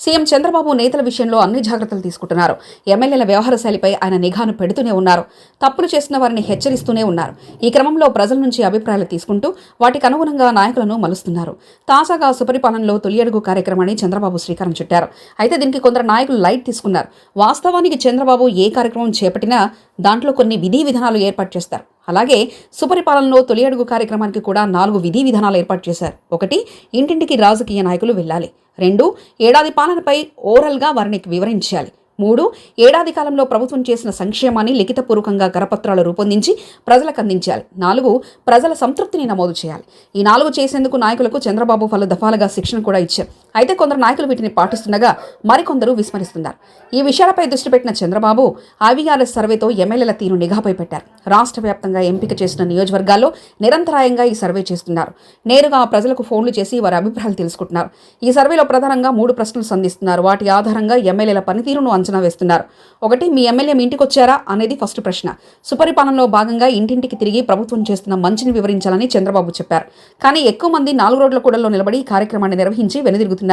CM Chandrababu నేతల విషయంలో అన్ని జాగ్రత్తలు తీసుకుంటున్నారు. ఎమ్మెల్యేల వ్యవహార శైలిపై ఆయన నిఘాను పెడుతూనే ఉన్నారు. తప్పులు చేసిన వారిని హెచ్చరిస్తూనే ఉన్నారు. ఈ క్రమంలో ప్రజల నుంచి అభిప్రాయాలు తీసుకుంటూ వాటికి అనుగుణంగా నాయకులను మలుస్తున్నారు. తాజాగా సుపరిపాలనలో తొలి అడుగు కార్యక్రమాన్ని చంద్రబాబు శ్రీకారం చుట్టారు. అయితే దీనికి కొందరు నాయకులు లైట్ తీసుకున్నారు. వాస్తవానికి చంద్రబాబు ఏ కార్యక్రమం చేపట్టినా దాంట్లో కొన్ని విధి విధానాలు ఏర్పాటు చేస్తారు. అలాగే సుపరిపాలనలో తొలి అడుగు కార్యక్రమానికి కూడా 4 విధి విధానాలు ఏర్పాటు చేశారు. 1, ఇంటింటికి రాజకీయ నాయకులు వెళ్ళాలి. 2, ఏడాది పాలనపై ఓరల్గా వారిని వివరించాలి. 3, ఏడాది కాలంలో ప్రభుత్వం చేసిన సంక్షేమాన్ని లిఖితపూర్వకంగా కరపత్రాలు రూపొందించి ప్రజలకు అందించాలి. 4, ప్రజల సంతృప్తిని నమోదు చేయాలి. ఈ 4 చేసేందుకు నాయకులకు చంద్రబాబు పలు దఫాలుగా శిక్షణ కూడా ఇచ్చారు. అయితే కొందరు నాయకులు వీటిని పాటిస్తుండగా మరికొందరు విస్మరిస్తున్నారు. ఈ విషయాలపై దృష్టి పెట్టిన చంద్రబాబు IVRS సర్వేతో ఎమ్మెల్యేల తీరు నిఘాపై పెట్టారు. రాష్ట్ర వ్యాప్తంగా ఎంపిక చేసిన నియోజకవర్గాల్లో నిరంతరాయంగా ఈ సర్వే చేస్తున్నారు. నేరుగా ప్రజలకు ఫోన్లు చేసి వారి అభిప్రాయాలు తెలుసుకుంటున్నారు. ఈ సర్వేలో ప్రధానంగా 3 ప్రశ్నలు సంధిస్తున్నారు. వాటి ఆధారంగా ఎమ్మెల్యేల పనితీరును అంచనా వేస్తున్నారు. 1, మీ ఎమ్మెల్యే మీ ఇంటికి వచ్చారా అనేది ఫస్ట్ ప్రశ్న. సుపరిపాలనలో భాగంగా ఇంటింటికి తిరిగి ప్రభుత్వం చేస్తున్న మంచిని వివరించాలని చంద్రబాబు చెప్పారు. కానీ ఎక్కువ మంది 4 రోడ్ల కూడల్లో నిలబడి ఈ కార్యక్రమాన్ని నిర్వహించి వెనుదిరుగుతున్నారు.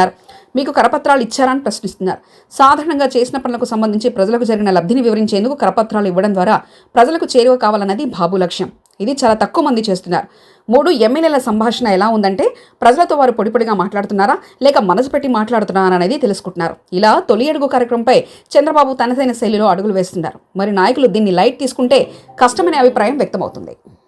మీకు కరపత్రాలు ఇచ్చారని ప్రశ్నిస్తున్నారు. సాధారణంగా చేసిన పనులకు సంబంధించి ప్రజలకు జరిగిన లబ్ధిని వివరించేందుకు కరపత్రాలు ఇవ్వడం ద్వారా ప్రజలకు చేరువ కావాలన్నది బాబు లక్ష్యం. ఇది చాలా తక్కువ మంది చేస్తున్నారు. 3, ఎమ్మెల్యేల సంభాషణ ఎలా ఉందంటే ప్రజలతో వారు పొడిపొడిగా మాట్లాడుతున్నారా లేక మనసు పెట్టి మాట్లాడుతున్నారా అనేది తెలుసుకుంటున్నారు. ఇలా తొలి అడుగు కార్యక్రమంపై చంద్రబాబు తనదైన శైలిలో అడుగులు వేస్తున్నారు. మరి నాయకులు దీన్ని లైట్ తీసుకుంటే కష్టమనే అభిప్రాయం వ్యక్తమవుతుంది.